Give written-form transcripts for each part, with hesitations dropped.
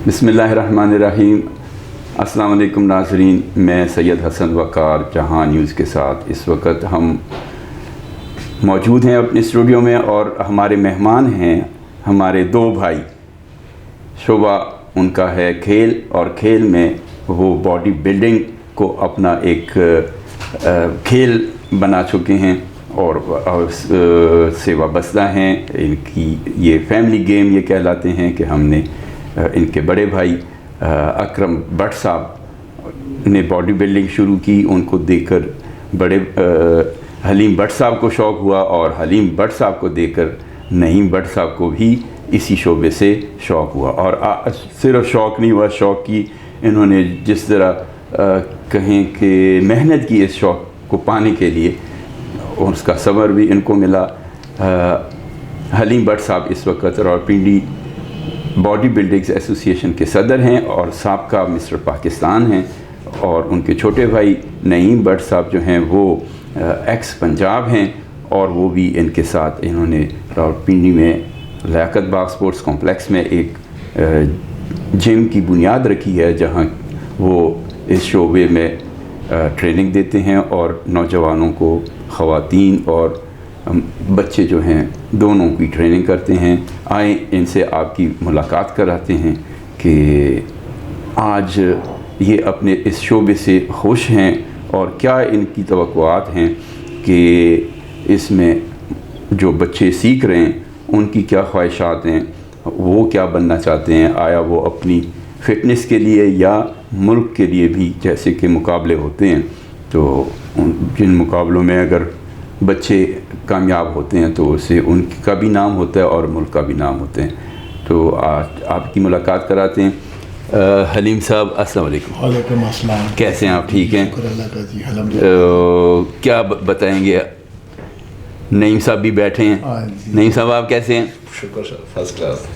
بسم اللہ الرحمن الرحیم۔ السلام علیکم ناظرین، میں سید حسن وقار جہاں نیوز کے ساتھ اس وقت ہم موجود ہیں اپنے اسٹوڈیو میں، اور ہمارے مہمان ہیں ہمارے دو بھائی۔ شعبہ ان کا ہے کھیل، اور کھیل میں وہ باڈی بلڈنگ کو اپنا ایک کھیل بنا چکے ہیں اور سے وابستہ ہیں۔ ان کی یہ فیملی گیم یہ کہلاتے ہیں کہ ہم نے ان کے بڑے بھائی اکرم بٹ صاحب نے باڈی بلڈنگ شروع کی، ان کو دیکھ کر بڑے حلیم بٹ صاحب کو شوق ہوا، اور حلیم بٹ صاحب کو دیکھ کر نعیم بٹ صاحب کو بھی اسی شعبے سے شوق ہوا، اور صرف شوق نہیں ہوا، شوق کی انہوں نے جس طرح کہیں کہ محنت کی اس شوق کو پانے کے لیے، اور اس کا ثمر بھی ان کو ملا۔ حلیم بٹ صاحب اس وقت راولپنڈی باڈی بلڈنگز ایسوسی ایشن کے صدر ہیں اور سابقہ مسٹر پاکستان ہیں، اور ان کے چھوٹے بھائی نعیم بٹ صاحب جو ہیں وہ ایکس پنجاب ہیں، اور وہ بھی ان کے ساتھ انہوں نے راولپنڈی میں لیاقت باغ سپورٹس کمپلیکس میں ایک جم کی بنیاد رکھی ہے، جہاں وہ اس شعبے میں ٹریننگ دیتے ہیں، اور نوجوانوں کو، خواتین اور بچے جو ہیں دونوں کی ٹریننگ کرتے ہیں۔ آئیں ان سے آپ کی ملاقات کراتے ہیں کہ آج یہ اپنے اس شعبے سے خوش ہیں، اور کیا ان کی توقعات ہیں کہ اس میں جو بچے سیکھ رہے ہیں ان کی کیا خواہشات ہیں، وہ کیا بننا چاہتے ہیں، آیا وہ اپنی فٹنس کے لیے یا ملک کے لیے بھی، جیسے کہ مقابلے ہوتے ہیں تو جن مقابلوں میں اگر بچے کامیاب ہوتے ہیں تو اس سے ان کا بھی نام ہوتا ہے اور ملک کا بھی نام ہوتا ہے۔ تو آج آپ کی ملاقات کراتے ہیں۔ حلیم صاحب السلام علیکم۔ وعلیکم السلام۔ کیسے ہیں آپ؟ ٹھیک ہیں؟ شکر اللہ کا جی، الحمدللہ۔ کیا بتائیں گے؟ نعیم صاحب بھی بیٹھے ہیں۔ نعیم صاحب آپ کیسے ہیں؟ شکر فرسٹ کلاس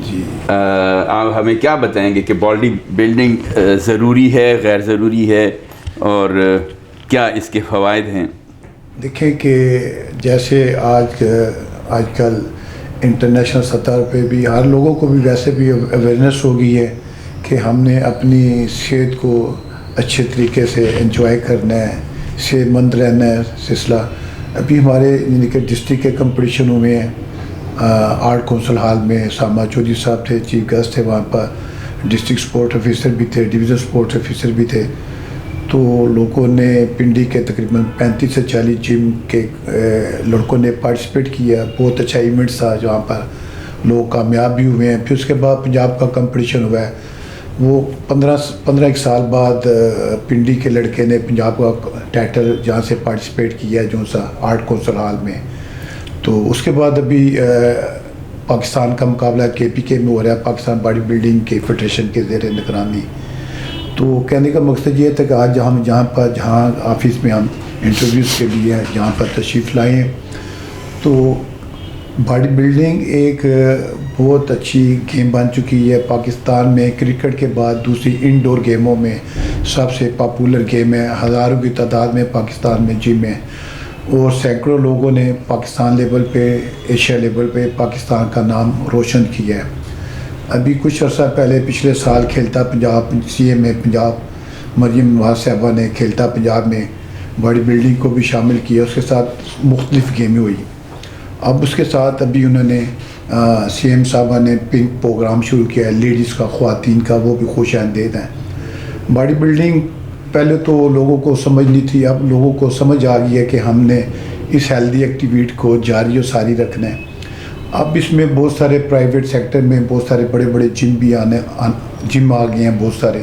جی، آپ ہمیں کیا بتائیں گے کہ باڈی بلڈنگ ضروری ہے، غیر ضروری ہے، اور کیا اس کے فوائد ہیں؟ دیکھیں کہ جیسے آج کل انٹرنیشنل سطح پہ بھی ہر لوگوں کو بھی ویسے بھی اویئرنیس ہو گئی ہے کہ ہم نے اپنی صحت کو اچھے طریقے سے انجوائے کرنا ہے، صحت مند رہنا ہے سلسلہ۔ ابھی ہمارے یعنی کہ ڈسٹرکٹ کے کمپٹیشن ہوئے ہیں آرٹ کونسل ہال میں، ساما چودھری صاحب تھے چیف گیسٹ تھے، وہاں پر ڈسٹرکٹ سپورٹ آفیسر بھی تھے، ڈویژن سپورٹ آفیسر بھی تھے۔ تو لوگوں نے پنڈی کے تقریباً 35 سے 40 جم کے لڑکوں نے پارٹیسپیٹ کیا، بہت اچھا ایونٹ تھا جہاں پر لوگ کامیاب بھی ہوئے ہیں۔ پھر اس کے بعد پنجاب کا کمپٹیشن ہوا ہے، وہ 15 سال بعد پنڈی کے لڑکے نے پنجاب کا ٹائٹل جہاں سے پارٹیسپیٹ کیا جو سا آرٹ کونسل ہال میں۔ تو اس کے بعد ابھی پاکستان کا مقابلہ KPK میں ہو رہا ہے، پاکستان باڈی بلڈنگ کے فیڈریشن کے زیر نگرانی۔ تو کہنے کا مقصد یہ تھا کہ آج ہم جہاں آفس میں ہم انٹرویوز کے لیے ہیں، جہاں پر تشریف لائے ہیں، تو باڈی بلڈنگ ایک بہت اچھی گیم بن چکی ہے۔ پاکستان میں کرکٹ کے بعد دوسری انڈور گیموں میں سب سے پاپولر گیم ہے، ہزاروں کی تعداد میں پاکستان میں جم ہے، اور سینکڑوں لوگوں نے پاکستان لیول پہ، ایشیا لیول پہ پاکستان کا نام روشن کیا ہے۔ ابھی کچھ عرصہ پہلے پچھلے سال کھیلتا پنجاب CM میں پنجاب مریم نواز صاحبہ نے کھیلتا پنجاب میں باڈی بلڈنگ کو بھی شامل کیا، اس کے ساتھ مختلف گیمیں ہوئی۔ اب اس کے ساتھ ابھی انہوں نے CM صاحبہ نے پنک پروگرام شروع کیا ہے لیڈیز کا، خواتین کا، وہ بھی خوش آمدید ہیں۔ باڈی بلڈنگ پہلے تو لوگوں کو سمجھ نہیں تھی، اب لوگوں کو سمجھ آ گئی ہے کہ ہم نے اس ہیلدی ایکٹیویٹی کو جاری و ساری رکھنا ہے۔ اب اس میں بہت سارے پرائیویٹ سیکٹر میں بہت سارے بڑے بڑے جم بھی جم آ گئے ہیں بہت سارے،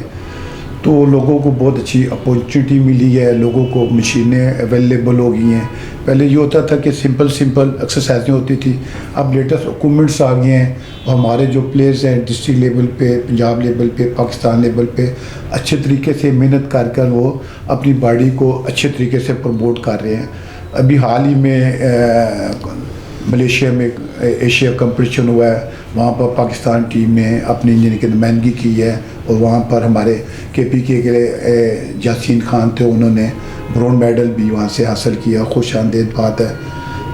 تو لوگوں کو بہت اچھی اپورچونیٹی ملی ہے، لوگوں کو مشینیں اویلیبل ہو گئی ہیں۔ پہلے یہ ہوتا تھا کہ سمپل ایکسرسائزیں ہوتی تھی، اب لیٹسٹ اکوپمنٹس آ گئے ہیں، اور ہمارے جو پلیئرز ہیں ڈسٹرکٹ لیول پہ، پنجاب لیول پہ، پاکستان لیول پہ اچھے طریقے سے محنت کر وہ اپنی باڈی کو اچھے طریقے سے پروموٹ کر رہے ہیں۔ ابھی حال ہی میں ملیشیا میں ایشیا کمپٹیشن ہوا ہے، وہاں پر پاکستان ٹیم نے اپنی یعنی کہ نمائندگی کی ہے، اور وہاں پر ہمارے KPK کے جاسین خان تھے، انہوں نے برون میڈل بھی وہاں سے حاصل کیا، خوش آمدید بات ہے۔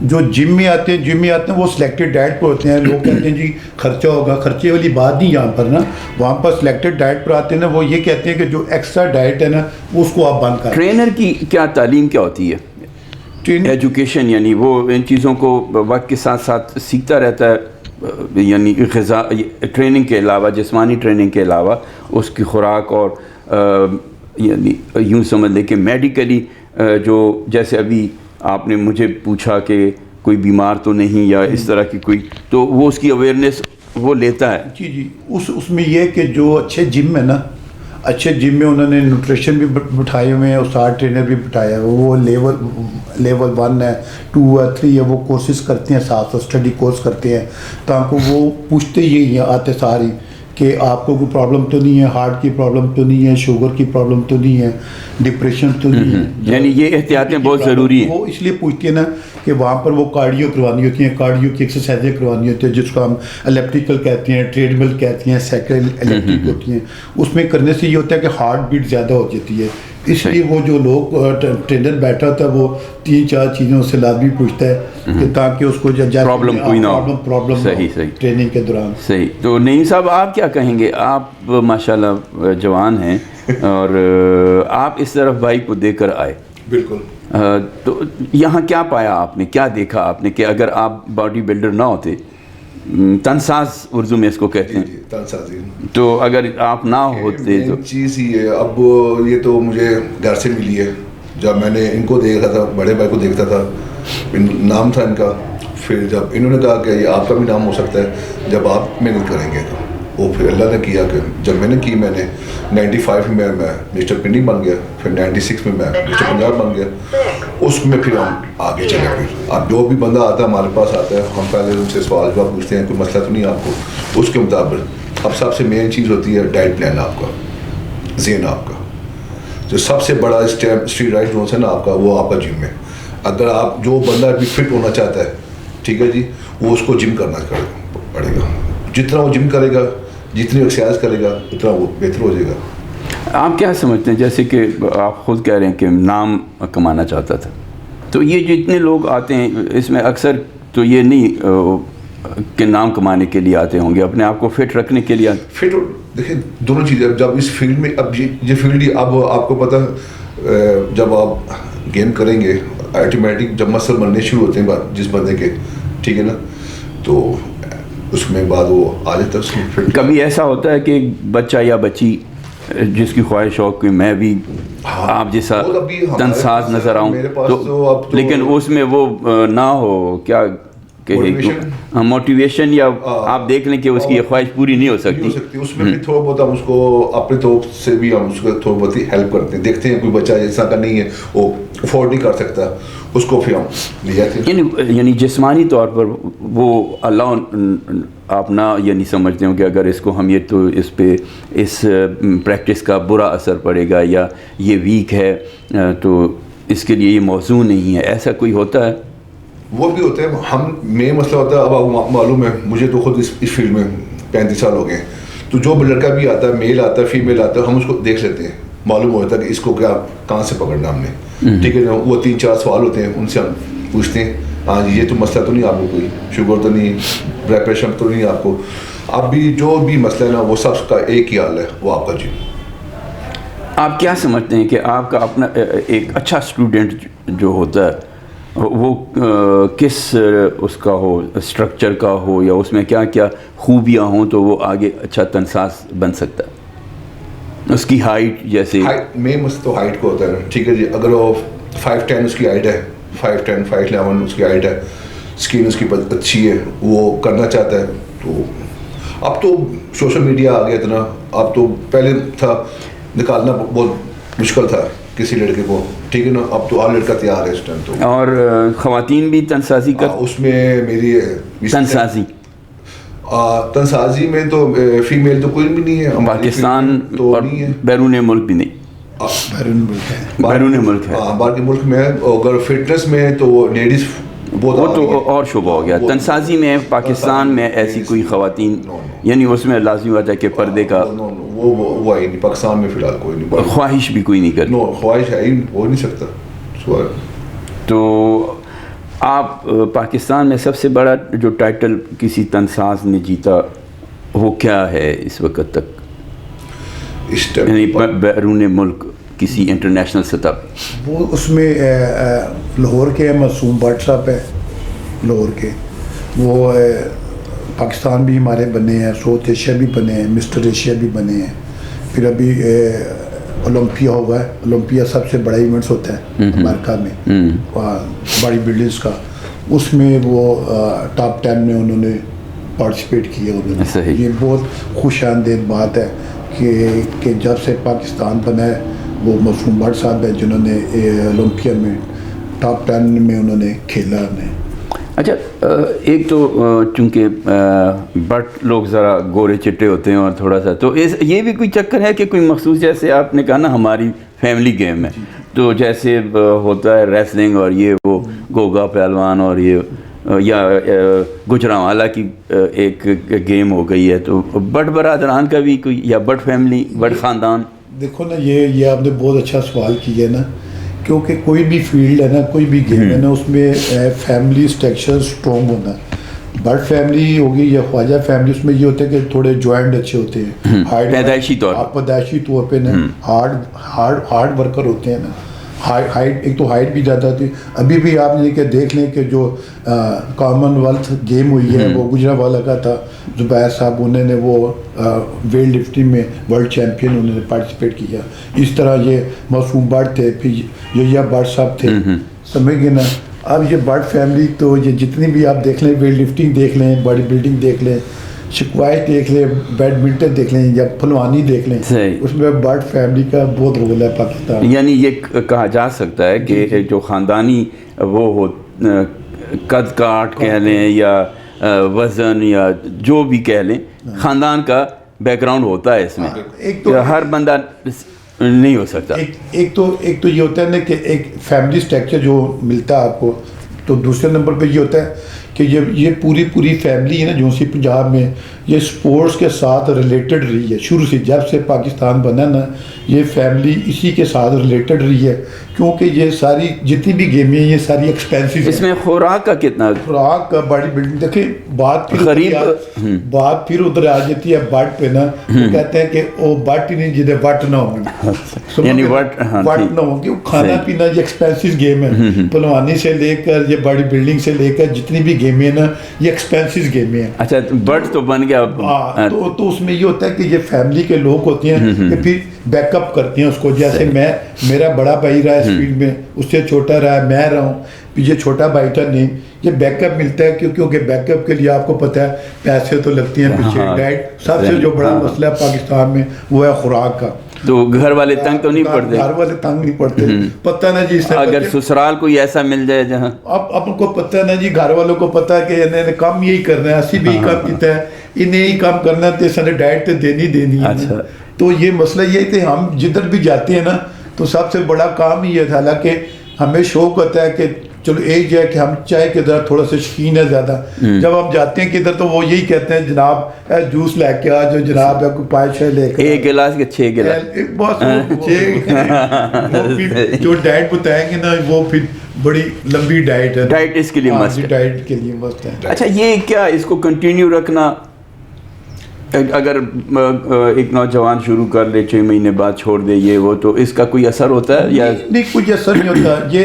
جو جم میں آتے ہیں وہ سلیکٹڈ ڈائٹ پر ہوتے ہیں. لوگ کہتے ہیں جی خرچہ ہوگا, خرچے والی بات نہیں یہاں پر نا. وہاں پر سلیکٹڈ ڈائٹ پر آتے ہیں نا, وہ یہ کہتے ہیں کہ جو ایکسٹرا ڈائٹ ہے نا اس کو آپ بند کریں. ٹرینر کی کیا تعلیم کیا ہوتی ہے؟ ایجوکیشن یعنی وہ ان چیزوں کو وقت کے ساتھ ساتھ سیکھتا رہتا ہے, یعنی غذا ٹریننگ کے علاوہ, جسمانی ٹریننگ کے علاوہ اس کی خوراک, اور یعنی یوں سمجھ لیں کہ میڈیکلی جو جیسے ابھی آپ نے مجھے پوچھا کہ کوئی بیمار تو نہیں یا اس طرح کی کوئی, تو وہ اس کی اویئرنیس وہ لیتا ہے. جی اس میں یہ کہ جو اچھے جم ہے نا, اچھے جم میں انہوں نے نیوٹریشن بھی بٹھائے ہوئے ہیں, استاد ٹرینر بھی بٹھایا ہے, وہ لیول 1 ہے, 2 ہے, 3 ہے, وہ کورسز کرتے ہیں, ساتھ اسٹڈی کورس کرتے ہیں, تاکہ وہ پوچھتے ہی آتے ساری کہ آپ کو کوئی پرابلم تو نہیں ہے, ہارٹ کی پرابلم تو نہیں ہے, شوگر کی پرابلم تو نہیں ہے, ڈپریشن تو نہیں ہے. یعنی یہ احتیاطیں بہت ضروری ہیں. وہ اس لیے پوچھتی ہیں نا کہ وہاں پر وہ کارڈیو کروانی ہوتی ہیں, کارڈیو کی ایکسرسائزیں کروانی ہوتی ہیں, جس کو ہم الیپٹیکل کہتے ہیں, ٹریڈ مل کہتے ہیں, سائیکل الیکٹرک ہوتی ہیں. اس میں کرنے سے یہ ہوتا ہے کہ ہارٹ بیٹ زیادہ ہو جاتی ہے. اس لیے وہ جو لوگ ٹرینر بیٹھا ہوتا ہے وہ 3-4 چیزوں سے لازمی پوچھتا ہے کہ تاکہ اس کو پرابلم کوئی نہ ہو. صحیح ٹریننگ کے دوران. صحیح. تو نعیم صاحب آپ کیا کہیں گے؟ آپ ماشاءاللہ جوان ہیں اور آپ اس طرف بھائی کو دے کر آئے. بالکل. تو یہاں کیا پایا آپ نے, کیا دیکھا آپ نے کہ اگر آپ باڈی بلڈر نہ ہوتے, تنساز اردو میں اس کو کہتے ہیں, تنسازی, تو اگر آپ نہ ہوتے تو چیز ہی ہے. اب یہ تو مجھے گھر سے ملی ہے. جب میں نے ان کو دیکھا تھا, بڑے بھائی کو دیکھتا تھا, نام تھا ان کا, پھر جب انہوں نے کہا کہ یہ آپ کا بھی نام ہو سکتا ہے جب آپ محنت کریں گے, تو وہ پھر اللہ نے کیا کہ جب میں نے کی, میں نے 95 میں مسٹر پنڈی بن گیا, پھر 96 میں مسٹر پنجاب بن گیا. اس میں پھر ہم آگے چلے. پھر اب جو بھی بندہ آتا ہے ہمارے پاس آتا ہے, ہم پہلے ان سے سوال جواب پوچھتے ہیں, کوئی مسئلہ تو نہیں آپ کو, اس کے مطابق. اب سب سے مین چیز ہوتی ہے ڈائٹ پلان آپ کا, ذہن آپ کا. جو سب سے بڑا اسٹریٹ رائٹ زون ہے نا آپ کا, وہ آپ کا جم ہے. اگر آپ جو بندہ بھی فٹ ہونا چاہتا ہے, ٹھیک ہے جی, وہ اس کو جم کرنا پڑے گا. جتنا وہ جم کرے گا, جتنی ایکسرسائز کرے گا, اتنا وہ بہتر ہو جائے گا. آپ کیا سمجھتے ہیں, جیسے کہ آپ خود کہہ رہے ہیں کہ نام کمانا چاہتا تھا, تو یہ جتنے لوگ آتے ہیں اس میں اکثر تو یہ نہیں کہ نام کمانے کے لیے آتے ہوں گے, اپنے آپ کو فٹ رکھنے کے لیے. فٹ دیکھیں دونوں چیزیں. جب اس فیلڈ میں, اب یہ فیلڈ ہی, اب آپ کو پتہ, جب آپ گیم کریں گے آٹومیٹک جب مسل بننے شروع ہوتے ہیں جس بندے کے, ٹھیک ہے نا, تو اس میں بعد وہ آ جاتا ہے اس میں. کبھی ایسا ہوتا ہے کہ بچہ یا بچی جس کی خواہش ہو کہ میں بھی آپ جیسا تنساز نظر آؤں, تو لیکن اس میں وہ نہ ہو کیا کہ موٹیویشن, یا آپ دیکھ لیں کہ اس کی یہ خواہش پوری نہیں ہو سکتی. اس میں بھی تھوڑا بہت ہم اس کو اپنے طور سے بھی ہم اس کو تھوڑا بہت ہی ہیلپ کرتے ہیں. دیکھتے ہیں کوئی بچہ جیسا کا نہیں ہے, وہ افورڈ نہیں کر سکتا, اس کو پھر ہم لے جاتے ہیں. یعنی جسمانی طور پر وہ اللہ آپ نہ یعنی سمجھتے ہوں کہ اگر اس کو ہم یہ تو اس پہ اس پریکٹس کا برا اثر پڑے گا, یا یہ ویک ہے تو اس کے لیے یہ موضوع نہیں ہے, ایسا کوئی ہوتا ہے؟ وہ بھی ہوتے ہیں. ہم میں مسئلہ ہوتا ہے, اب آپ معلوم ہے مجھے تو خود اس فیلڈ میں 35 سال ہو گئے ہیں, تو جو لڑکا بھی آتا ہے, میل آتا ہے, فیمیل آتا ہے, ہم اس کو دیکھ لیتے ہیں, معلوم ہوتا ہے کہ اس کو کیا کہاں سے پکڑنا ہم نے, ٹھیک ہے نا. وہ 3-4 سوال ہوتے ہیں, ان سے ہم پوچھتے ہیں, ہاں جی یہ تو مسئلہ تو نہیں آپ کو, کوئی شوگر تو نہیں, بلڈ پریشر تو نہیں آپ کو. اب بھی جو بھی مسئلہ ہے نا, وہ سب کا ایک ہی حال ہے, وہ آپ کا جم. آپ کیا سمجھتے ہیں کہ آپ کا اپنا ایک اچھا اسٹوڈنٹ جو ہوتا ہے وہ کس اس کا ہو, اسٹرکچر کا ہو, یا اس میں کیا کیا خوبیاں ہوں تو وہ آگے اچھا تنساز بن سکتا ہے؟ اس کی ہائٹ, جیسے مین مسئلہ تو ہائٹ کو ہوتا ہے نا, ٹھیک ہے جی. اگر وہ 5'10" اس کی ہائٹ ہے, 5'10", 5'11" اس کی ہائٹ ہے, اسکن اس کی اچھی ہے, وہ کرنا چاہتا ہے, تو اب تو سوشل میڈیا آ گیا اتنا, اب تو پہلے تھا نکالنا بہت مشکل تھا کسی لڑکے کو, ٹھیک ہے نا. اب تو ہر لڑکا تیار ہے اس ٹائم. تو اور خواتین بھی تنسازی کر, اس میں میری تنسازی میں تو فیمیل تو کوئی بھی نہیں ہے پاکستان تو, اور بیرون ملک بھی نہیں, بیرون ملک ہے. باقی ملک میں اگر فٹنس میں تو لیڈیز وہ تو اور شعبہ ہو گیا. تنسازی میں پاکستان میں ایسی کوئی خواتین, یعنی اس میں لازمی ہوتا ہے کہ پردے کا وہ ہے نہیں پاکستان میں, فی الحال کوئی نہیں, خواہش بھی کوئی نہیں کرتی, خواہش ہے ہی, ہو نہیں سکتا. تو آپ پاکستان میں سب سے بڑا جو ٹائٹل کسی تنساز نے جیتا وہ کیا ہے اس وقت تک؟ یعنی بیرون ملک کسی انٹرنیشنل سطح پہ؟ وہ اس میں لاہور کے معصوم بٹ صاحب ہے، لاہور کے، وہ پاکستان بھی ہمارے بنے ہیں، ساؤتھ ایشیا بھی بنے ہیں، مسٹر ایشیا بھی بنے ہیں، پھر ابھی اولمپیا ہوا ہے، اولمپیا سب سے بڑا ایونٹس ہوتا ہے امریکہ میں باڈی بلڈرز کا، اس میں وہ ٹاپ 10 میں انہوں نے پارٹیسپیٹ کیا انہوں نے۔ یہ بہت خوش آمدید بات ہے کہ جب سے پاکستان بنا ہے وہ معصوم بٹ صاحب ہے جنہوں نے اولمپیا میں ٹاپ 10 میں انہوں نے کھیلا نے۔ اچھا، ایک تو چونکہ بٹ لوگ ذرا گورے چٹے ہوتے ہیں اور تھوڑا سا تو یہ بھی کوئی چکر ہے کہ کوئی مخصوص، جیسے آپ نے کہا نا ہماری فیملی گیم ہے، تو جیسے ہوتا ہے ریسلنگ اور یہ وہ گوگا پہلوان اور یہ یا گجرانوالا کی ایک گیم ہو گئی ہے، تو بٹ برادران کا بھی کوئی یا بٹ فیملی بٹ خاندان؟ دیکھو نا، یہ آپ نے بہت اچھا سوال کیا ہے نا، کیونکہ کوئی بھی فیلڈ ہے نا، کوئی بھی گیم ہے نا، اس میں فیملی اسٹرکچر اسٹرانگ ہونا ہے۔ بٹ فیملی ہوگی یا خواجہ فیملی، اس میں یہ ہوتا ہے کہ تھوڑے جوائنٹ اچھے ہوتے ہیں، پیدائشی طور پہ نا ہارڈ ورکر ہوتے ہیں نا، ہائٹ ایک تو ہائٹ بھی زیادہ تھی۔ ابھی بھی آپ یہ کہ دیکھ لیں کہ جو کامن ویلتھ گیم ہوئی ہے وہ گجرانوالا کا تھا، زبیر صاحب انہوں نے وہ ویٹ لفٹنگ میں ورلڈ چیمپئن انہوں نے پارٹیسپیٹ کیا۔ اس طرح یہ معصوم بٹ تھے، پھر یحییٰ بٹ صاحب تھے، سمجھ گئے نا۔ اب یہ بٹ فیملی تو یہ جتنی بھی آپ دیکھ لیں، ویٹ لفٹنگ دیکھ لیں، باڈی بلڈنگ دیکھ لیں، شکوائش دیکھ لیں، بیڈمنٹن دیکھ لیں یا پھلوانی دیکھ لیں، اس میں بٹ فیملی کا بہت رول ہے پاکستان۔ یعنی یہ کہا جا سکتا ہے کہ جو خاندانی وہ ہو قد کاٹ کہہ لیں یا وزن یا جو بھی کہہ لیں، خاندان کا بیک گراؤنڈ ہوتا ہے اس میں، ہر بندہ نہیں ہو سکتا۔ ایک تو یہ ہوتا ہے نا کہ ایک فیملی اسٹرکچر جو ملتا ہے آپ کو، تو دوسرے نمبر پہ یہ ہوتا ہے کہ یہ پوری فیملی ہے نا جو سی پنجاب میں، یہ سپورٹس کے ساتھ ریلیٹڈ رہی ہے شروع سے، جب سے پاکستان بنا نا یہ فیملی اسی کے ساتھ ریلیٹڈ رہی ہے، کیونکہ یہ ساری جتنی بھی گیمیں ہیں یہ ساری ایکسپینسو۔ اس میں خوراک کا کتنا؟ خوراک کا باڈی بلڈنگ دیکھیں، بات پھر ادھر آ جاتی ہے بٹ پہ نا، کہتے ہیں کہ وہ بٹ ہی نہیں جدے وٹ نہ ہوگی، یعنی وٹ نہ ہوگی، کھانا پینا یہ ایکسپینسو گیم ہے، پہلوانی سے لے کر یہ باڈی بلڈنگ سے لے کر جتنی بھی گیمیں ہیں نا یہ ایکسپینسو گیمیں ہیں۔ اچھا، بٹ تو بن گیا۔ تو اس میں یہ ہوتا ہے کہ یہ فیملی کے لوگ ہوتے ہیں کہ پھر بیک اپ کرتے ہیں اس کو، جیسے میرا بڑا بھائی رہا ہے اس فیلڈ میں، اس سے چھوٹا رہا ہے، میں رہا ہوں، یہ چھوٹا بھائی تھا نہیں، یہ بیک اپ ملتا ہے کیونکہ بیک اپ کے لیے آپ کو پتہ ہے پیسے تو لگتے ہیں پیچھے، ڈائٹ سب سے جو بڑا مسئلہ ہے پاکستان میں وہ ہے خوراک کا۔ تو گھر والے تنگ تو نہیں پڑتے؟ گھر والے تنگ نہیں پڑتے، پتہ نا جی، اگر سسرال کوئی ایسا مل جائے جہاں اب کو پتہ نا جی، گھر والوں کو پتہ ہے کہ انہیں کام یہی کرنا ہے، اسی بھی کام کیتا ہے، انہیں ہی کام کرنا ہے، تو سارے ڈائٹ تو دینی ہے۔ تو یہ مسئلہ یہ ہے کہ ہم جدھر بھی جاتے ہیں نا تو سب سے بڑا کام ہی ہے، حالانکہ ہمیں شوق ہوتا ہے کہ چلو ایک ہے کہ ہم چائے کے ذرا تھوڑا سا شوقین ہے زیادہ، جب ہم جاتے ہیں کدھر تو وہ یہی کہتے ہیں جناب جوس لے کے آ جو، جناب کوئی پائے شائے لے کے، 1 گلاس کے 6 گلاس بس، جو ڈائٹ بتائیں گے نا وہ پھر بڑی لمبی ڈائٹ ہے، ڈائٹ اس کے لیے مست ہے، ڈائٹ کے لیے مست ہے۔ اچھا، یہ کیا اس کو کنٹینیو رکھنا، اگر ایک نوجوان شروع کر لے 6 مہینے بعد چھوڑ دے یہ وہ، تو اس کا کوئی اثر ہوتا ہے یا نہیں؟ کوئی اثر نہیں ہوتا۔ یہ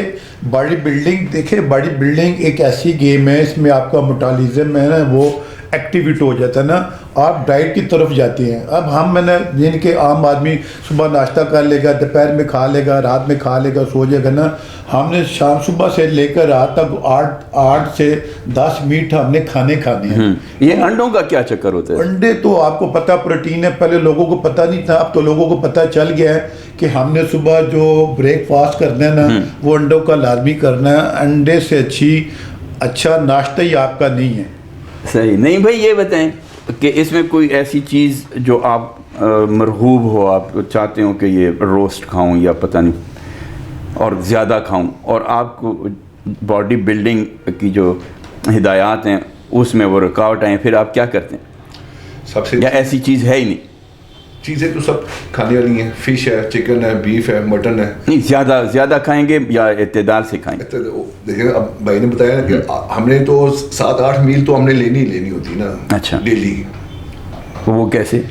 باڈی بلڈنگ دیکھیں، باڈی بلڈنگ ایک ایسی گیم ہے، اس میں آپ کا میٹابولزم ہے نا وہ ایکٹیویٹ ہو جاتا ہے نا، آپ ڈائٹ کی طرف جاتے ہیں۔ اب ہم جن کے عام آدمی صبح ناشتہ کر لے گا، دوپہر میں کھا لے گا، رات میں کھا لے گا، سو جائے گا نا، ہم نے شام صبح سے لے کر رات تک 8 سے 10 میٹ ہم نے کھانے ہیں۔ یہ انڈوں کا کیا چکر ہوتا ہے؟ انڈے تو آپ کو پتہ پروٹین ہے، پہلے لوگوں کو پتہ نہیں تھا، اب تو لوگوں کو پتہ چل گیا ہے کہ ہم نے صبح جو بریک فاسٹ کرنا ہے نا وہ انڈوں کا لازمی کرنا ہے، انڈے سے اچھا ناشتہ ہی آپ کا نہیں ہے۔ صحیح نہیں بھائی، یہ بتائیں کہ اس میں کوئی ایسی چیز جو آپ مرغوب ہو، آپ چاہتے ہو کہ یہ روسٹ کھاؤں یا پتہ نہیں اور زیادہ کھاؤں، اور آپ کو باڈی بلڈنگ کی جو ہدایات ہیں اس میں وہ رکاوٹ آئیں، پھر آپ کیا کرتے ہیں؟ سب سے یا ایسی چیز ہے ہی نہیں؟ چیزیں تو سب کھانے والی ہیں. فش ہے, چکن ہے, بیف ہے, مٹن ہے. نہیں زیادہ کھائیں گے یا اعتدال سے کھائیں گے؟ دیکھیں اب بھائی نے بتایا نا کہ ہم نے تو 7-8 میل تو ہم نے لینی ہوتی نا. اچھا. ڈیلی. وہ کیسے؟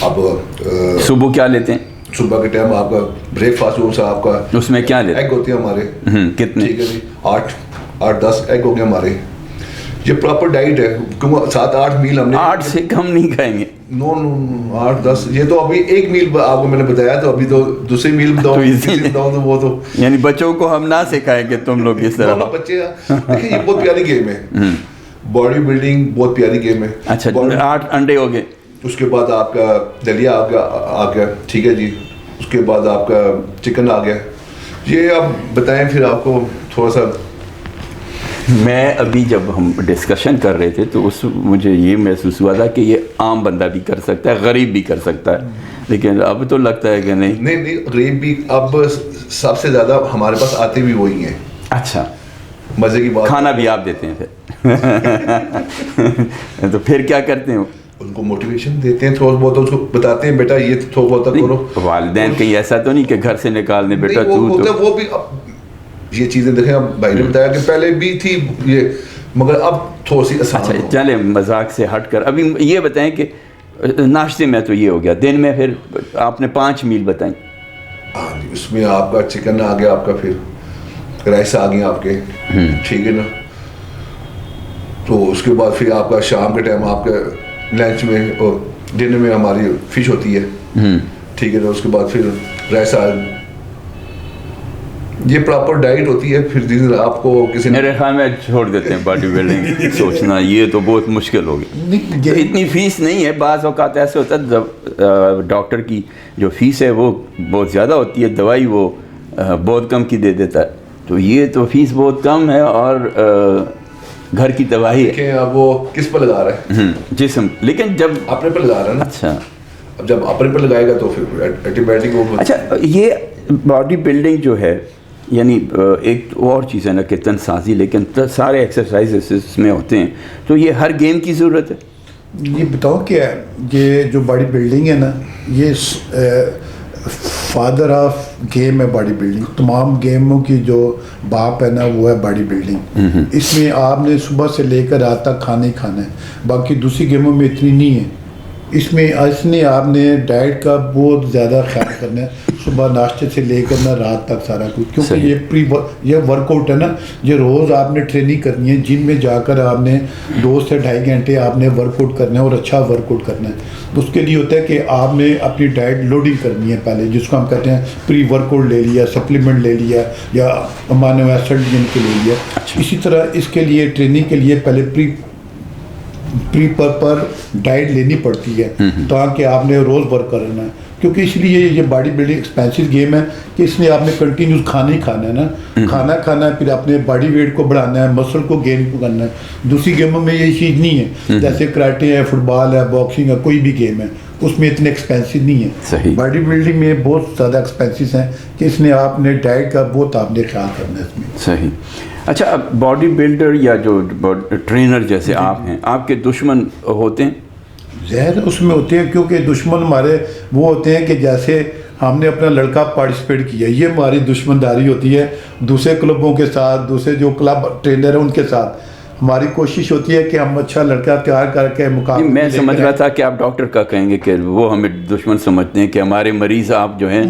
اب صبح کیا لیتے ہیں؟ صبح کے ٹائم آپ کا بریک فاسٹ جو آپ کا اس میں کیا لیتے ہیں؟ ایگ ہوتے ہیں ہمارے. کتنے؟ ٹھیک ہے جی, 8-10 ایگ ہو گئے ہمارے. یہ پراپر ڈائٹ ہے, کیونکہ 7-8 میل ہم نے 8 سے کم نہیں کھائیں گے. نو 8-10. یہ تو ابھی ایک میل آپ کو میں نے بتایا, تو ابھی تو دوسری میل بتاؤں تو وہ تو یعنی بچوں کو ہم نہ سکھائیں کہ تم لوگ اس طرح. بچے دیکھیں یہ بہت پیاری گیم ہے, باڈی بلڈنگ بہت پیاری گیم ہے. اچھا 8 انڈے ہو گئے. اس کے بعد آپ کا دلیا آ گیا. ٹھیک ہے جی. اس کے بعد آپ کا چکن آ گیا. یہ آپ بتائیں پھر آپ کو تھوڑا سا. میں ابھی جب ہم ڈسکشن کر رہے تھے تو مجھے یہ محسوس ہوا تھا کہ یہ عام بندہ بھی کر سکتا ہے, غریب بھی کر سکتا ہے, لیکن اب تو لگتا ہے کہ نہیں غریب بھی. اب سب سے زیادہ ہمارے پاس آتے بھی وہی ہیں. اچھا. مزے کی بات. کھانا بھی آپ دیتے ہیں پھر؟ تو پھر کیا کرتے ہیں؟ ان کو موٹیویشن دیتے ہیں تھوڑا بہت, اس کو بتاتے ہیں بیٹا یہ تھوڑا بہت کرو. والدین کہیں ایسا تو نہیں کہ گھر سے نکالنے بیٹا وہ بھی. یہ چیزیں دیکھیں اب بھائی نے بتایا کہ پہلے بھی تھی یہ, مگر اب تھوڑی سی آسان. اچھا چلیں مذاق سے ہٹ کر ابھی یہ بتائیں کہ ناشتے میں تو یہ ہو گیا, دن میں پھر آپ نے 5 میل بتائیں. ہاں جی. اس میں آپ کا چکن آ گیا, آپ کا پھر رائس آ گئے آپ کے. ٹھیک ہے نا. تو اس کے بعد پھر آپ کا شام کے ٹائم آپ کے لنچ میں اور ڈنر میں ہماری فش ہوتی ہے. ٹھیک ہے نا. اس کے بعد پھر رائس آ. یہ پراپر ڈائٹ ہوتی ہے. پھر آپ کو کسی میرے خیال میں چھوڑ دیتے ہیں باڈی بلڈنگ سوچنا, یہ تو بہت مشکل ہوگی. اتنی فیس نہیں ہے. بعض اوقات ایسے ہوتا ہے ڈاکٹر کی جو فیس ہے وہ بہت زیادہ ہوتی ہے, دوائی وہ بہت کم کی دے دیتا ہے. تو یہ تو فیس بہت کم ہے اور گھر کی دوائی ہے. اب وہ کس پر لگا رہا ہے؟ جسم. لیکن جب اپنے پر لگا رہا ہے نا. اچھا. اب جب اپنے پر لگائے گا تو پھر اینٹی بایوٹک. اچھا یہ باڈی بلڈنگ جو ہے یعنی ایک اور چیز ہے نا کہ تن سازی, لیکن سارے ایکسرسائز اس میں ہوتے ہیں, تو یہ ہر گیم کی ضرورت ہے. یہ بتاؤ کیا ہے, یہ جو باڈی بلڈنگ ہے نا, یہ فادر آف گیم ہے باڈی بلڈنگ. تمام گیموں کی جو باپ ہے نا وہ ہے باڈی بلڈنگ. اس میں آپ نے صبح سے لے کر رات تک کھانا ہی کھانا ہے, باقی دوسری گیموں میں اتنی نہیں ہے. اس میں آپ نے ڈائٹ کا بہت زیادہ خیال کرنا ہے, صبح ناشتے سے لے کر نا رات تک سارا کچھ, کیونکہ یہ ورک آؤٹ ہے نا, یہ روز آپ نے ٹریننگ کرنی ہے. جم میں جا کر آپ نے 2 سے 2.5 گھنٹے آپ نے ورک آؤٹ کرنا ہے اور اچھا ورک آؤٹ کرنا ہے. تو اس کے لیے ہوتا ہے کہ آپ نے اپنی ڈائٹ لوڈنگ کرنی ہے پہلے, جس کو ہم کہتے ہیں پری ورک آؤٹ لے لیا, سپلیمنٹ لے لیا یا امینو ایسڈ جن کے لے لیا. اسی طرح اس کے لیے ٹریننگ کے لیے پہلے پری پر ڈائٹ لینی پڑتی ہے تاکہ آپ نے روز ورک کرنا ہے. کیونکہ اس لیے یہ باڈی بلڈنگ ایکسپینسو گیم ہے کہ اس میں آپ نے کنٹینیوس کھانا ہی کھانا ہے نا, کھانا ہے, پھر اپنے باڈی ویٹ کو بڑھانا ہے, مسل کو گین کرنا ہے. دوسری گیموں میں یہ چیز نہیں ہے, جیسے کراٹے ہے, فٹ بال ہے, باکسنگ ہے, کوئی بھی گیم ہے اس میں اتنے ایکسپینسو نہیں ہے. باڈی بلڈنگ میں بہت زیادہ ایکسپینسو ہیں کہ اس میں آپ نے ڈائٹ کا بہت آپ نے خیال کرنا ہے اس میں. صحیح. اچھا اب باڈی بلڈر یا جو ٹرینر جیسے آپ ہیں, آپ کے دشمن ہوتے ہیں؟ ظاہر اس میں ہوتے ہیں, کیونکہ دشمن ہمارے وہ ہوتے ہیں کہ جیسے ہم نے اپنا لڑکا پارٹیسپیٹ کیا, یہ ہماری دشمنداری ہوتی ہے دوسرے کلبوں کے ساتھ, دوسرے جو کلب ٹرینر ہیں ان کے ساتھ. ہماری کوشش ہوتی ہے کہ ہم اچھا لڑکا تیار کر کے مقابلے. میں سمجھ رہا تھا کہ آپ ڈاکٹر کا کہیں گے کہ وہ ہمیں دشمن سمجھتے ہیں کہ ہمارے مریض آپ جو ہیں.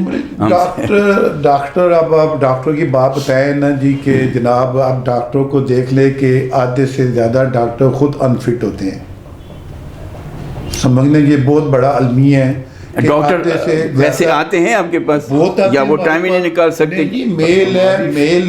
ڈاکٹر اب آپ ڈاکٹر کی بات بتائیں نا جی کہ جناب آپ ڈاکٹروں کو دیکھ لیں کہ آدھے سے زیادہ ڈاکٹر خود انفٹ ہوتے ہیں. سمجھنے یہ بہت بڑا المیہ ہے. ڈاکٹر ویسے آتے ہیں آپ کے پاس یا وہ ٹائم ہی نہیں نکال سکتے؟ میل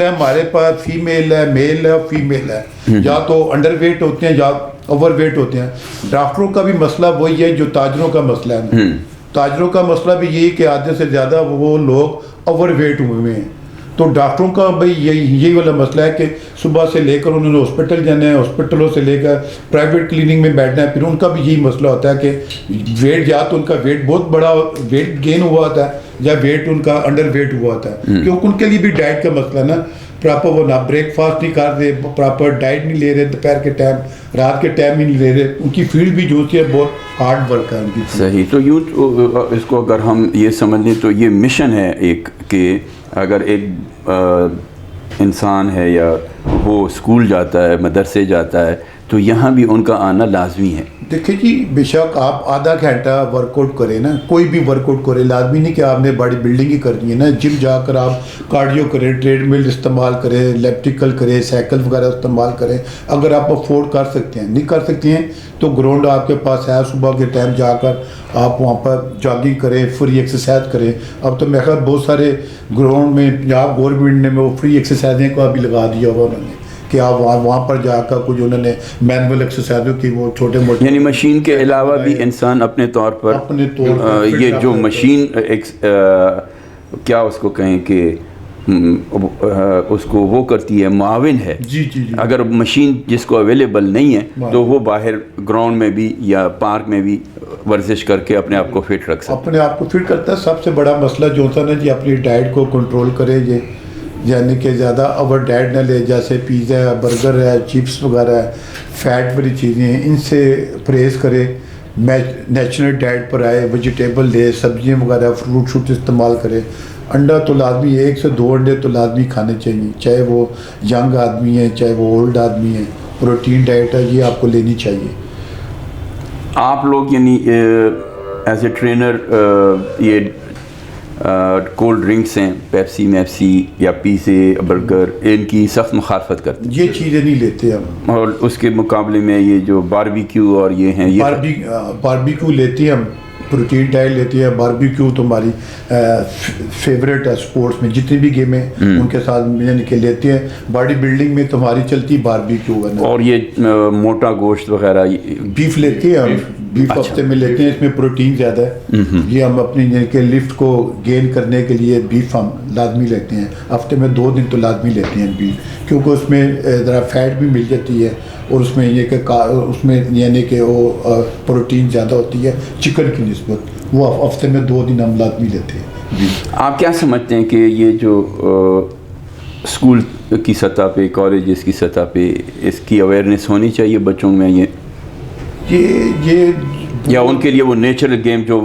ہے ہمارے پاس, فیمیل ہے, میل ہے, فیمیل ہے. یا تو انڈر ویٹ ہوتے ہیں یا اوور ویٹ ہوتے ہیں. ڈاکٹروں کا بھی مسئلہ وہی ہے جو تاجروں کا مسئلہ ہے. تاجروں کا مسئلہ بھی یہی کہ آدھے سے زیادہ وہ لوگ اوور ویٹ ہوئے ہیں. تو ڈاکٹروں کا بھائی یہی والا مسئلہ ہے کہ صبح سے لے کر انہوں نے ہاسپٹل جانا ہے, ہاسپٹلوں سے لے کر پرائیویٹ کلینک میں بیٹھنا ہے. پھر ان کا بھی یہی مسئلہ ہوتا ہے کہ ویٹ یا تو ان کا ویٹ بہت بڑا ویٹ گین ہوا ہوتا ہے یا ویٹ ان کا انڈر ویٹ ہوا ہوتا ہے, کیونکہ ان کے لیے بھی ڈائٹ کا مسئلہ نا, پراپر وہ نہ بریک فاسٹ نہیں کر رہے, پراپر ڈائٹ نہیں لے رہے, دوپہر کے ٹائم رات کے ٹائم ہی نہیں لے رہے, ان کی فیلڈ بھی جو ہوتی ہے بہت ہارڈ ورک ہے ان کی. صحیح. تو یوں اس کو اگر ہم یہ سمجھ لیں تو یہ مشن ہے ایک, کہ اگر ایک انسان ہے یا وہ اسکول جاتا ہے, مدرسے جاتا ہے, تو یہاں بھی ان کا آنا لازمی ہے. دیکھیں جی, بے شک آپ آدھا گھنٹہ ورک آؤٹ کریں نا, کوئی بھی ورک آؤٹ کرے, لازمی نہیں کہ آپ نے باڈی بلڈنگ ہی کرنی ہے نا. جم جا کر آپ کارڈیو کریں, ٹریڈ مل استعمال کریں, لیپٹیکل کریں, سائیکل وغیرہ استعمال کریں. اگر آپ افورڈ کر سکتے ہیں, نہیں کر سکتے ہیں تو گراؤنڈ آپ کے پاس ہے, صبح کے ٹائم جا کر آپ وہاں پر جاگنگ کریں, فری ایکسرسائز کریں. اب تو میرے خیال بہت سارے گراؤنڈ میں پنجاب گورنمنٹ نے وہ فری ایکسرسائزیں کو ابھی لگا دیا ہوا انہوں نے, کہ آپ وہاں پر جا کر کچھ انہوں نے مینول ایکسرسائزوں کی وہ چھوٹے موٹے, یعنی مشین کے علاوہ بھی انسان اپنے طور پر یہ جو مشین کیا اس کو کہیں کہ اس کو وہ کرتی ہے, معاون ہے. جی جی جی. اگر مشین جس کو اویلیبل نہیں ہے تو وہ باہر گراؤنڈ میں بھی یا پارک میں بھی ورزش کر کے اپنے آپ کو فٹ رکھ سکتا ہے. اپنے آپ کو فٹ کرتا ہے. سب سے بڑا مسئلہ جو ہوتا ہے نا جی, اپنی ڈائٹ کو کنٹرول کرے, یہ یعنی کہ زیادہ اوور ڈائٹ نہ لے, جیسے پیزا ہے, برگر ہے, چپس وغیرہ ہے, فیٹ والی چیزیں ہیں, ان سے پرہیز کرے. نیچرل ڈائٹ پر آئے, ویجیٹیبل لے, سبزیاں وغیرہ, فروٹ شوٹ استعمال کرے. انڈا تو لازمی 1 سے 2 انڈے تو لازمی کھانے چاہیے, چاہے وہ ینگ آدمی ہے چاہے وہ اولڈ آدمی ہے. پروٹین ڈائٹ ہے, یہ آپ کو لینی چاہیے. آپ لوگ یعنی ایز اے ٹرینر یہ کولڈ ڈرنکس ہیں, پیپسی میپسی یا پیزے, برگر, ان کی سخت مخالفت کرتے ہیں, یہ چیزیں نہیں لیتے ہم. اور اس کے مقابلے میں یہ جو باربیکیو اور یہ ہیں, یہ باربیکیو لیتے ہیں ہم, پروٹین ڈائٹ لیتی ہے. باربیکیو تو ہماری فیوریٹ ہے اسپورٹس میں, جتنی بھی گیمیں ان کے ساتھ یعنی کہ لیتے ہیں. باڈی بلڈنگ میں تو ہماری چلتی باربیکیو ہے. اور یہ موٹا گوشت وغیرہ بیف لیتے ہیں ہم, بیف ہفتے میں لیتے ہیں, اس میں پروٹین زیادہ ہے. یہ ہم اپنی یعنی کہ لفٹ کو گین کرنے کے لیے بیف ہم لازمی لیتے ہیں. ہفتے میں 2 دن تو لازمی لیتے ہیں بیف, کیونکہ اس میں ذرا فیٹ بھی مل جاتی ہے, اور اس میں یہ کہ اس میں یعنی کہ وہ پروٹین زیادہ ہوتی ہے چکن کی نسبت. وہ ہفتے میں 2 دن ہم لازمی لیتے ہیں. آپ کیا سمجھتے ہیں کہ یہ جو اسکول کی سطح پہ, کالجز کی سطح پہ اس کی اویئرنیس ہونی چاہیے بچوں میں, یہ یا ان کے لیے وہ نیچرل گیم جو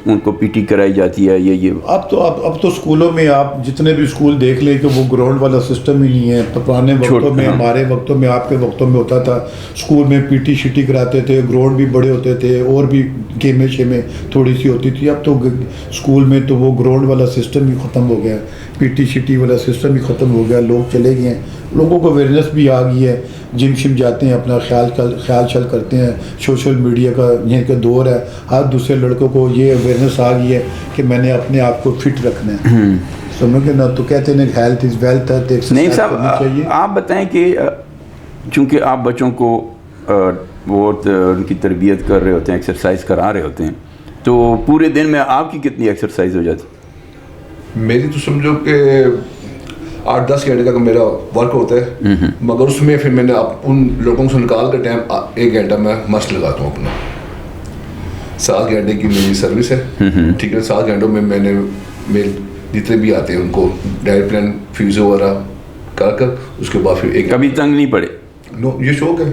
ان کو پی ٹی کرائی جاتی ہے, یہ اب تو اسکولوں میں آپ جتنے بھی اسکول دیکھ لیں کہ وہ گراؤنڈ والا سسٹم ہی نہیں ہے. پرانے وقتوں میں, ہمارے وقتوں میں, آپ کے وقتوں میں ہوتا تھا, اسکول میں پی ٹی شٹی کراتے تھے, گراؤنڈ بھی بڑے ہوتے تھے, اور بھی گیمیں شیمیں تھوڑی سی ہوتی تھی. اب تو اسکول میں تو وہ گراؤنڈ والا سسٹم ہی ختم ہو گیا, پی ٹی شٹی والا سسٹم ہی ختم ہو گیا. لوگ چلے گئے ہیں, لوگوں کو اویئرنیس بھی آ گئی ہے, جم شم جاتے ہیں, اپنا خیال چل کرتے ہیں. سوشل میڈیا کا یہ کا دور ہے, ہر دوسرے لڑکوں کو یہ اویئرنیس آ گئی ہے کہ میں نے اپنے آپ کو فٹ رکھنا ہے. سمجھ گے نا, تو کہتے ہیں ہیلتھ از ویلتھ ہے, نہیں صاحب آپ بتائیں کہ چونکہ آپ بچوں کو بہت ان کی تربیت کر رہے ہوتے ہیں, ایکسرسائز کرا رہے ہوتے ہیں, تو پورے دن میں آپ کی کتنی ایکسرسائز ہو جاتی؟ میری تو سمجھو کہ 8-10 گھنٹے کا میرا ورک ہوتا ہے, مگر اس میں پھر میں نے ان لوگوں سے نکال کر ٹائم 1 گھنٹہ میں مست لگاتا ہوں اپنا. 7 گھنٹے کی میری سروس ہے, ٹھیک ہے. 7 گھنٹوں میں نے میرے جتنے بھی آتے ہیں ان کو ڈائٹ پلان فیزیو وغیرہ کر کر اس کے بعد پھر کبھی تنگ نہیں پڑے؟ نو, یہ شوق ہے.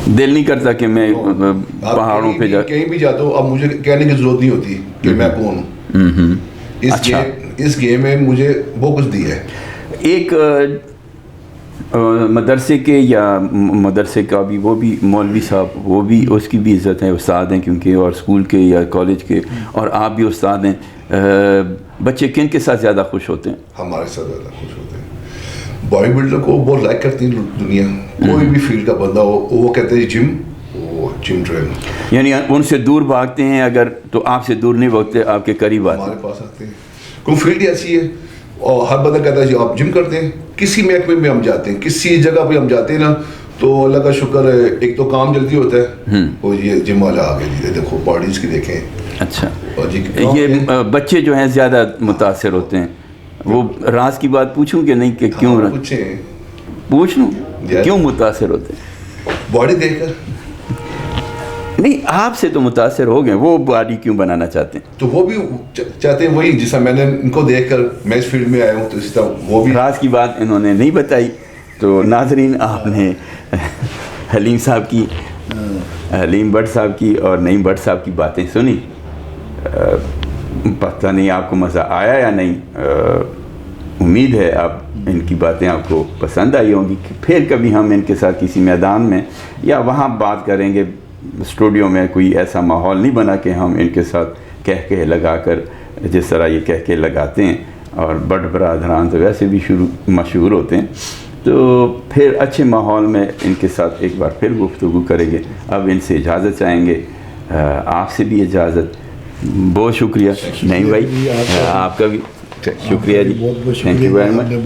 دل نہیں کرتا کہ میں پہاڑوں پہ کہیں بھی جاتا ہوں, اب مجھے کہنے کی ضرورت نہیں ہوتی کہ میں کون ہوں. اس گیم میں مجھے بہت کچھ دی ہے. ایک مدرسے کے یا مدرسے کا بھی وہ بھی مولوی صاحب, وہ بھی اس کی بھی عزت ہے, استاد ہیں کیونکہ, اور اسکول کے یا کالج کے, اور آپ بھی استاد ہیں. بچے کن کے ساتھ زیادہ خوش ہوتے ہیں؟ ہمارے ساتھ زیادہ خوش ہوتے ہیں. باڈی بلڈر کو بہت لائک کرتی ہے دنیا, کوئی بھی فیلڈ کا بندہ ہو, وہ کہتے ہیں جم ٹرینر. یعنی ان سے دور بھاگتے ہیں اگر, تو آپ سے دور نہیں بھاگتے, آپ کے قریب آتے ہیں, ہمارے پاس آتے ہیں. کوئی فیلڈ ایسی ہے اور ہر بندہ کہتا ہے جی آپ جم کرتے ہیں, کسی محکمے میں ہم جاتے ہیں, کسی جگہ پہ ہم جاتے ہیں نا, تو اللہ کا شکر ہے, ایک تو کام جلدی ہوتا ہے, اور یہ جم والا آگے دیتے, دیکھو باڈیز کی دیکھیں. اچھا, یہ بچے جو ہیں زیادہ متاثر ہوتے ہیں. وہ راز کی بات پوچھوں کہ نہیں, کہ کیوں پوچھ لوں کیوں متاثر ہوتے ہیں؟ باڈی دیکھ کر. نہیں آپ سے تو متاثر ہو گئے, وہ باڈی کیوں بنانا چاہتے ہیں؟ تو وہ بھی چاہتے ہیں وہی جیسا میں نے ان کو دیکھ کر میں اس فیلڈ میں آیا ہوں, تو اسی طرح وہ بھی. راز کی بات انہوں نے نہیں بتائی. تو ناظرین آپ نے حلیم صاحب کی, حلیم بٹ صاحب کی اور نعیم بٹ صاحب کی باتیں سنی. پتہ نہیں آپ کو مزہ آیا یا نہیں, امید ہے آپ ان کی باتیں آپ کو پسند آئی ہوں گی. پھر کبھی ہم ان کے ساتھ کسی میدان میں یا وہاں بات کریں گے. اسٹوڈیو میں کوئی ایسا ماحول نہیں بنا کہ ہم ان کے ساتھ کہہ کے لگا کر جس طرح یہ کہہ کے لگاتے ہیں, اور بٹ برادران تو ویسے بھی مشہور ہوتے ہیں. تو پھر اچھے ماحول میں ان کے ساتھ ایک بار پھر گفتگو کریں گے. اب ان سے اجازت چاہیں گے, آپ سے بھی اجازت. بہت شکریہ. نہیں بھائی آپ کا بھی شکریہ جی, تھینک یو ویری مچ.